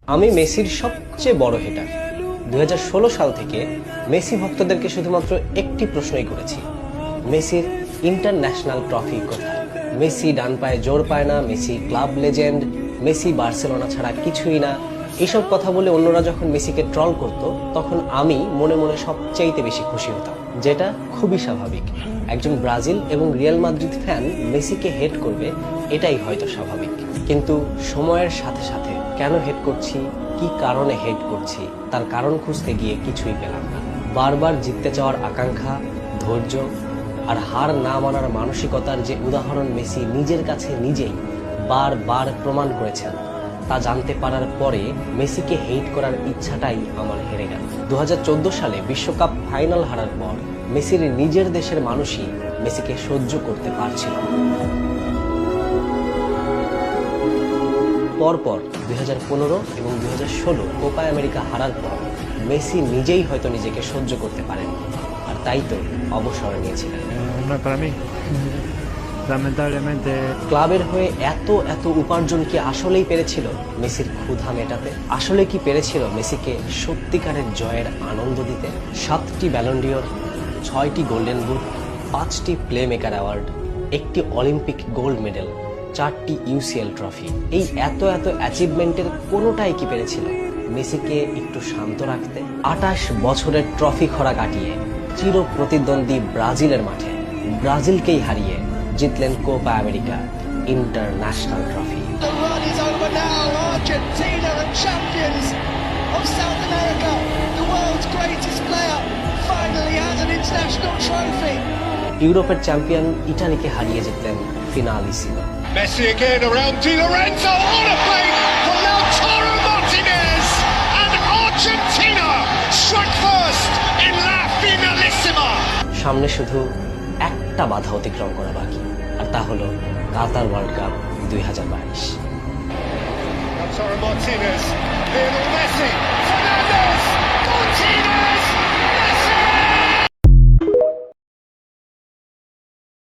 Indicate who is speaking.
Speaker 1: আমি মেসির সবচেয়ে বড় হেটার। 2016 সাল থেকে মেসি ভক্তদেরকে শুধুমাত্র একটি প্রশ্নই করেছি, মেসির ইন্টারন্যাশনাল ট্রফি কোথায়? মেসি ডান পায়ে জোর পায় না, Messi club legend, Messi Barcelona ছাড়া কিছুই না। এইসব কথা বলে অন্যরা যখন মেসিকে ট্রল করত, তখন আমি মনে মনে সবচাইতে বেশি খুশি হতাম, যেটা খুবই স্বাভাবিক। একজন ব্রাজিল এবং রিয়াল মাদ্রিদ ফ্যান মেসিকে হেট করবে, এটাই হয়তো স্বাভাবিক। কিন্তু সময়ের সাথে সাথে কেন হেট করছি, কি কারণে হেট করছি, তার কারণ খুঁজতে গিয়ে কিছুই পেলাম না। বারবার জিততে চাওয়ার আকাঙ্ক্ষা, ধৈর্য আর হার না মানার মানসিকতার যে উদাহরণ মেসি নিজের কাছে নিজেই বারবার প্রমাণ করেছেন, তা জানতে পারার পরে মেসিকে হেট করার ইচ্ছাটাই আমার হেরে গেল। 2014 সালে বিশ্বকাপ ফাইনাল হারার পর মেসির নিজের দেশের মানুষই মেসিকে সহ্য করতে পারছিল না। পরপর 2015 এবং 2016 কোপা আমেরিকা হারার পর মেসি নিজেই হয়তো নিজেকে সহ্য করতে পারেন, আর তাই তো অবসর নিয়েছিলেন। ক্লাবের হয়ে এত উপার্জন কি আসলেই পেরেছিল মেসির ক্ষুধা মেটাতে? আসলে কি পেরেছিল মেসিকে সত্যিকারের জয়ের আনন্দ দিতে? 7টি ব্যালন ডিওর, 6টি গোল্ডেন বুট, 5টি প্লে মেকার অ্যাওয়ার্ড, 1টি অলিম্পিক গোল্ড মেডেল, 4টি ইউসিএল ট্রফি, এই এত অ্যাচিভমেন্টের কোনোটাই কি পেরেছিল মেসিকে একটু শান্ত রাখতে? 28 বছরের ট্রফি খরা কাটিয়ে চির প্রতিদ্বন্দ্বী ব্রাজিলের মাঠে ব্রাজিলকেই হারিয়ে জিতলেন কোপা আমেরিকা ইন্টারন্যাশনাল ট্রফি। ইউরোপের চ্যাম্পিয়ন ইটালিকে হারিয়ে জিতলেন ফিনালিসিমো।
Speaker 2: Messi again around Di Lorenzo, on a play for Lautaro Martinez, and Argentina struck first in La Finalissima.
Speaker 1: সামনে শুধু একটা বাধা অতিক্রম করা বাকি, আর তা হলো কাতার world cup 2022।
Speaker 2: Lautaro Martinez, Lionel Messi.